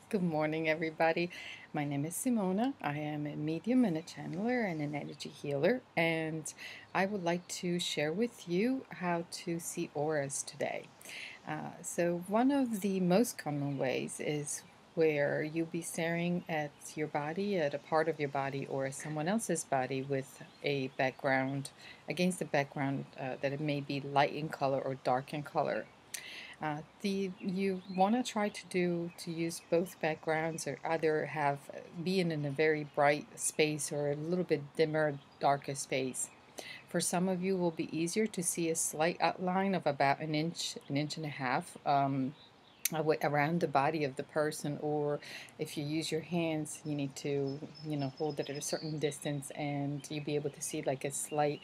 Good morning, everybody. My name is Simona. I am a medium and a channeler and an energy healer, and I would like to share with you how to see auras today. So, one of the most common ways is where you'll be staring at your body, at a part of your body, or someone else's body with a background, against a background that it may be light in color or dark in color. The you want to try to use both backgrounds, or either have being in a very bright space or a little bit dimmer, darker space. For some of you, it will be easier to see a slight outline of about an inch and a half. Around the body of the person, or if you use your hands, you need to hold it at a certain distance, and you'll be able to see like a slight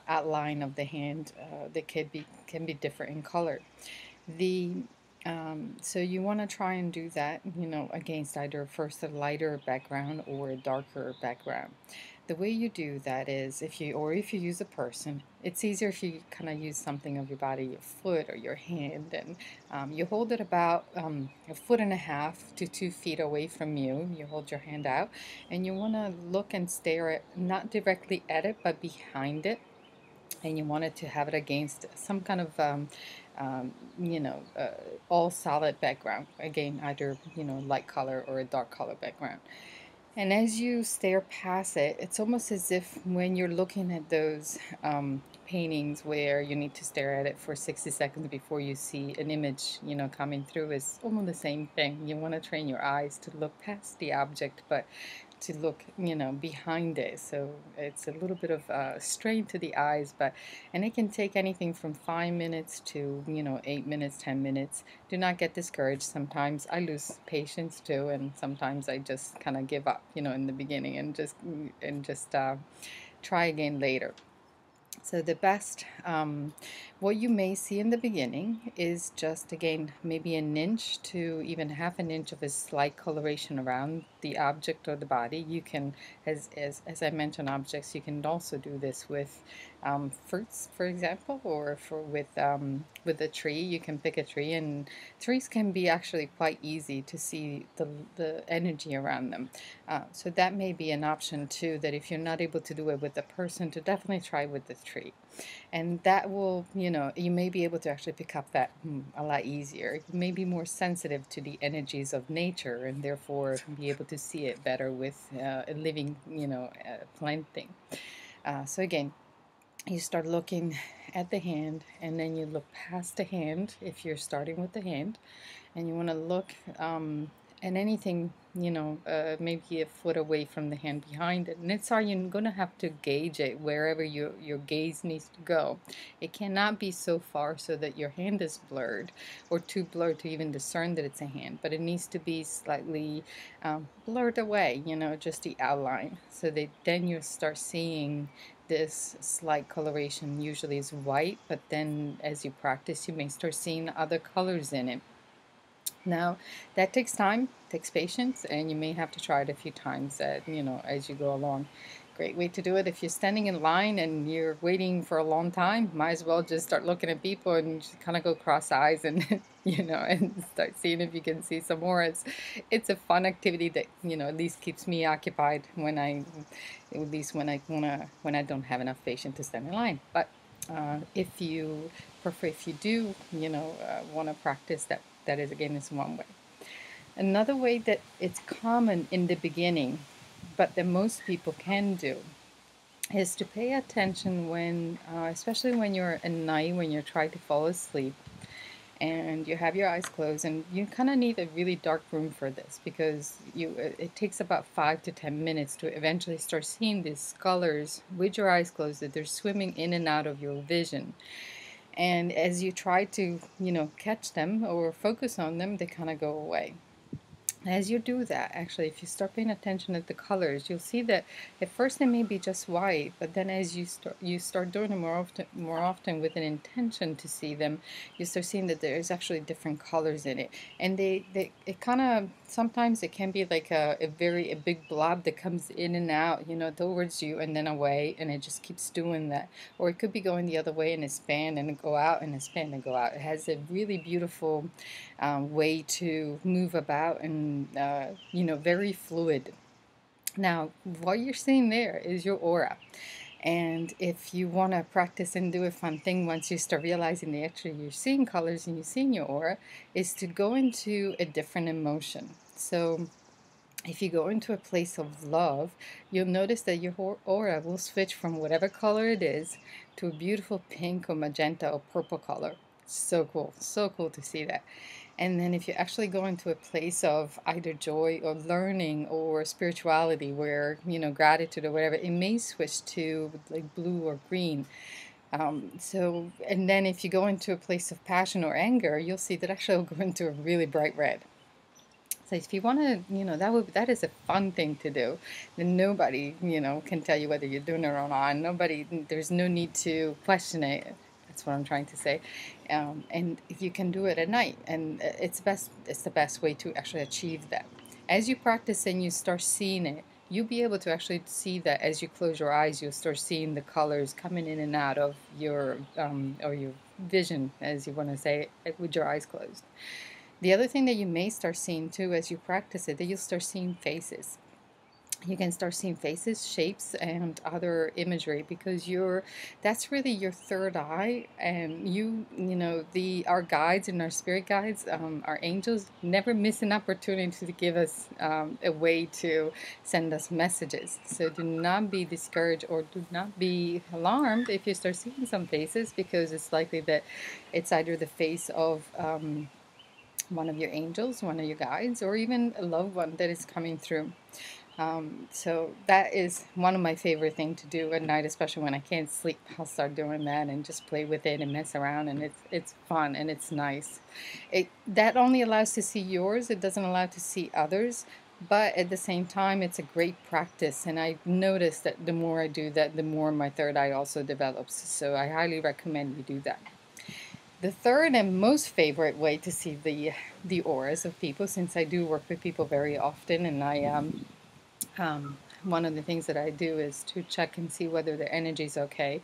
outline of the hand that can be different in color. The so you want to try and do that, against either first a lighter background or a darker background. The way you do that is, if you use a person, it's easier if you kind of use something of your body, your foot or your hand, and you hold it about a foot and a half to 2 feet away from you. You hold your hand out, and you want to look and stare at, not directly at it, but behind it, and you wanted to have it against some kind of um, you know uh, all solid background, again either light color or a dark color background. And as you stare past it, it's almost as if when you're looking at those paintings where you need to stare at it for 60 seconds before you see an image, coming through, is almost the same thing. You want to train your eyes to look past the object, but to look, behind it. So it's a little bit of strain to the eyes, and it can take anything from 5 minutes to, 8 minutes, 10 minutes. Do not get discouraged. Sometimes I lose patience too, and sometimes I just kind of give up, in the beginning, and just try again later. So the best, what you may see in the beginning is just, again, maybe an inch to even half an inch of a slight coloration around the object or the body. You can, as I mentioned, objects. You can also do this with fruits, for example, or with a tree. You can pick a tree, and trees can be actually quite easy to see the energy around them. So that may be an option too, that if you're not able to do it with the person, to definitely try with the tree. And that will, you may be able to actually pick up that a lot easier. You may be more sensitive to the energies of nature, and therefore be able to see it better with a living, plant thing. So again, you start looking at the hand, and then you look past the hand if you're starting with the hand, and you want to look at anything, maybe a foot away from the hand behind it. And it's how you're going to have to gauge it wherever your gaze needs to go. It cannot be so far so that your hand is blurred, or too blurred to even discern that it's a hand, but it needs to be slightly blurred away, just the outline, so that then you start seeing this slight coloration. Usually is white, but then as you practice, you may start seeing other colors in it. Now, that takes time, takes patience, and you may have to try it a few times, as you go along. Great way to do it. If you're standing in line and you're waiting for a long time, might as well just start looking at people and just kind of go cross eyes and and start seeing if you can see some more. It's a fun activity that at least keeps me occupied at least when I don't have enough patience to stand in line. But if you prefer, if you do, want to practice that, that is, again, is one way. Another way that it's common in the beginning, but that most people can do, is to pay attention when, especially when you're at night, when you're trying to fall asleep, and you have your eyes closed, and you kind of need a really dark room for this, because it takes about 5 to 10 minutes to eventually start seeing these colors with your eyes closed, that they're swimming in and out of your vision. And as you try to catch them or focus on them, they kind of go away. As you do that, actually, if you start paying attention at the colors, you'll see that at first they may be just white, but then as you start doing it more often with an intention to see them, you start seeing that there's actually different colors in it. And they it kind of, sometimes it can be like a big blob that comes in and out, towards you and then away, and it just keeps doing that. Or it could be going the other way and expand and go out and expand and go out. It has a really beautiful way to move about and you know, very fluid. Now, what you're seeing there is your aura. And if you want to practice and do a fun thing once you start realizing that actually you're seeing colors and you're seeing your aura, is to go into a different emotion. So if you go into a place of love, you'll notice that your aura will switch from whatever color it is to a beautiful pink or magenta or purple color. So cool to see that. And then if you actually go into a place of either joy or learning or spirituality, where, you know, gratitude or whatever, it may switch to like blue or green. And then if you go into a place of passion or anger, you'll see that actually will go into a really bright red. So if you want to, you know, that is a fun thing to do. Then nobody, you know, can tell you whether you're doing it or not. Nobody, there's no need to question it. That's what I'm trying to say. And you can do it at night, and it's the best way to actually achieve that. As you practice and you start seeing it, you'll be able to actually see that as you close your eyes, you'll start seeing the colors coming in and out of your or your vision, as you want to say, with your eyes closed. The other thing that you may start seeing too as you practice it, that you'll start seeing faces. You can start seeing faces, shapes, and other imagery, because that's really your third eye. And you know, our guides and our spirit guides, our angels, never miss an opportunity to give us a way to send us messages. So do not be discouraged or do not be alarmed if you start seeing some faces, because it's likely that it's either the face of one of your angels, one of your guides, or even a loved one that is coming through. So that is one of my favorite things to do at night, especially when I can't sleep. I'll start doing that and just play with it and mess around, and it's fun and it's nice. That only allows to see yours. It doesn't allow to see others. But at the same time, it's a great practice, and I noticed that the more I do that, the more my third eye also develops. So I highly recommend you do that. The third and most favorite way to see the auras of people, since I do work with people very often, and one of the things that I do is to check and see whether their energy is okay,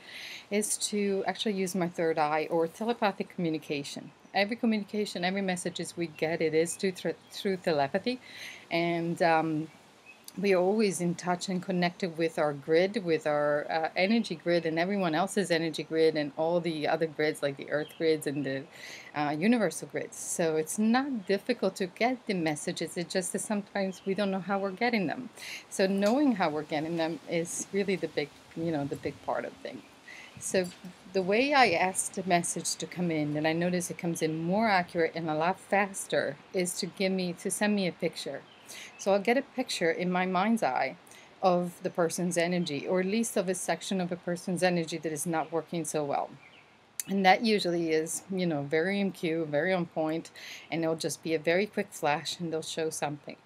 is to actually use my third eye or telepathic communication. Every communication, every messages we get, it is through telepathy, and we are always in touch and connected with our grid, with our energy grid, and everyone else's energy grid, and all the other grids like the earth grids and the universal grids. So it's not difficult to get the messages. It's just that sometimes we don't know how we're getting them. So knowing how we're getting them is really the big, you know, the big part of things. So the way I ask the message to come in, and I notice it comes in more accurate and a lot faster, is to send me a picture. So I'll get a picture in my mind's eye of the person's energy, or at least of a section of a person's energy that is not working so well. And that usually is, you know, very in cue, very on point, and it'll just be a very quick flash and they'll show something.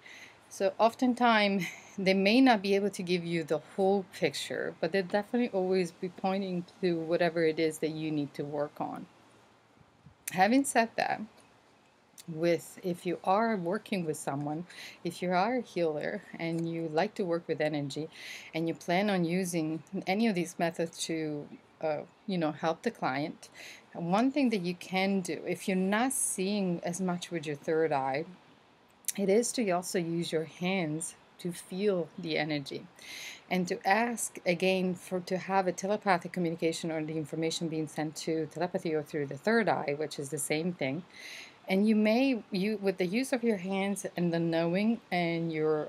So oftentimes they may not be able to give you the whole picture, but they'll definitely always be pointing to whatever it is that you need to work on. Having said that, if you are working with someone, if you are a healer and you like to work with energy and you plan on using any of these methods to you know, help the client, one thing that you can do if you're not seeing as much with your third eye, it is to also use your hands to feel the energy and to ask again to have a telepathic communication, or the information being sent to telepathy or through the third eye, which is the same thing. And you with the use of your hands and the knowing and your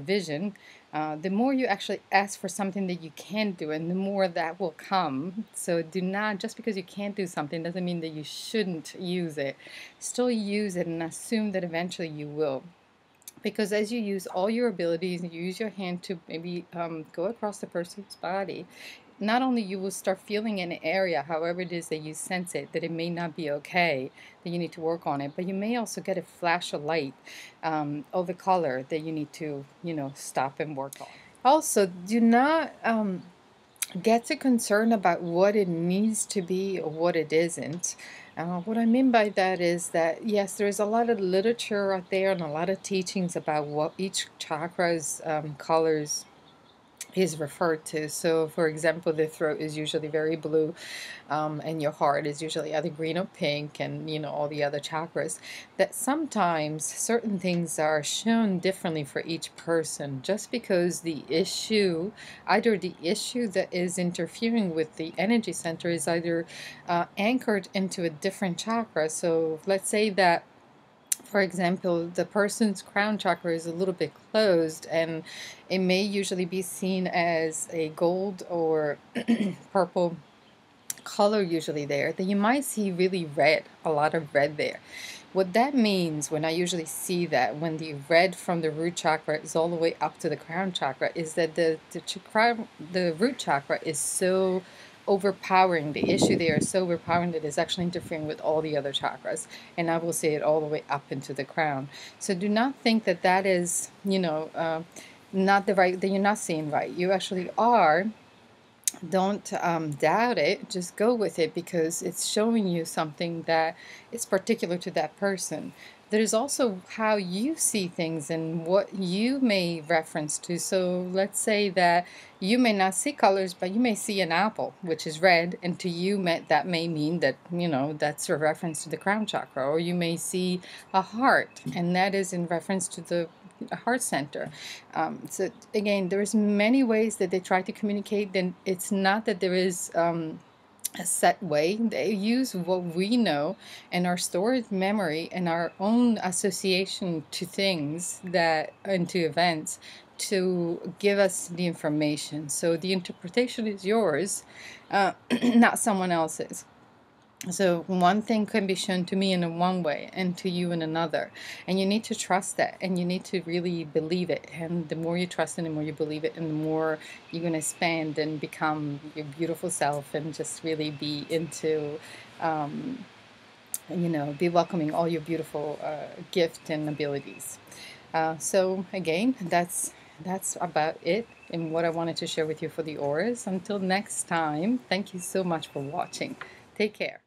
vision, the more you actually ask for something that you can do, and the more that will come. So do not, just because you can't do something doesn't mean that you shouldn't use it. Still use it and assume that eventually you will. Because as you use all your abilities, you use your hand to maybe go across the person's body, not only you will start feeling an area, however it is that you sense it, that it may not be okay, that you need to work on it, but you may also get a flash of light of a color that you need to, you know, stop and work on. Also, do not get too concerned about what it needs to be or what it isn't. What I mean by that is that, yes, there's a lot of literature out there and a lot of teachings about what each chakra's colors is referred to. So, for example, the throat is usually very blue, and your heart is usually either green or pink, and all the other chakras. That sometimes certain things are shown differently for each person, just because either the issue that is interfering with the energy center is either anchored into a different chakra. So, let's say that, for example, the person's crown chakra is a little bit closed, and it may usually be seen as a gold or purple color usually there, then you might see really red, a lot of red there. What that means, when I usually see that, when the red from the root chakra is all the way up to the crown chakra, is that the root chakra is so overpowering. The issue there is so overpowering that it's actually interfering with all the other chakras, and I will say it all the way up into the crown. So do not think that that is, not the right, that you're not seeing right. You actually are. Don't doubt it. Just go with it, because it's showing you something that is particular to that person. There's also how you see things and what you may reference to. So let's say that you may not see colors, but you may see an apple, which is red, and to you that may mean that, that's a reference to the crown chakra. Or you may see a heart, and that is in reference to the heart center. So again, there's many ways that they try to communicate. Then it's not that there is a set way. They use what we know and our stored memory and our own association to things, that into events, to give us the information. So the interpretation is yours, not someone else's. So one thing can be shown to me in one way and to you in another. And you need to trust that, and you need to really believe it. And the more you trust it, the more you believe it, and the more you're going to expand and become your beautiful self, and just really be into, be welcoming all your beautiful gift and abilities. So again, that's about it and what I wanted to share with you for the auras. Until next time, thank you so much for watching. Take care.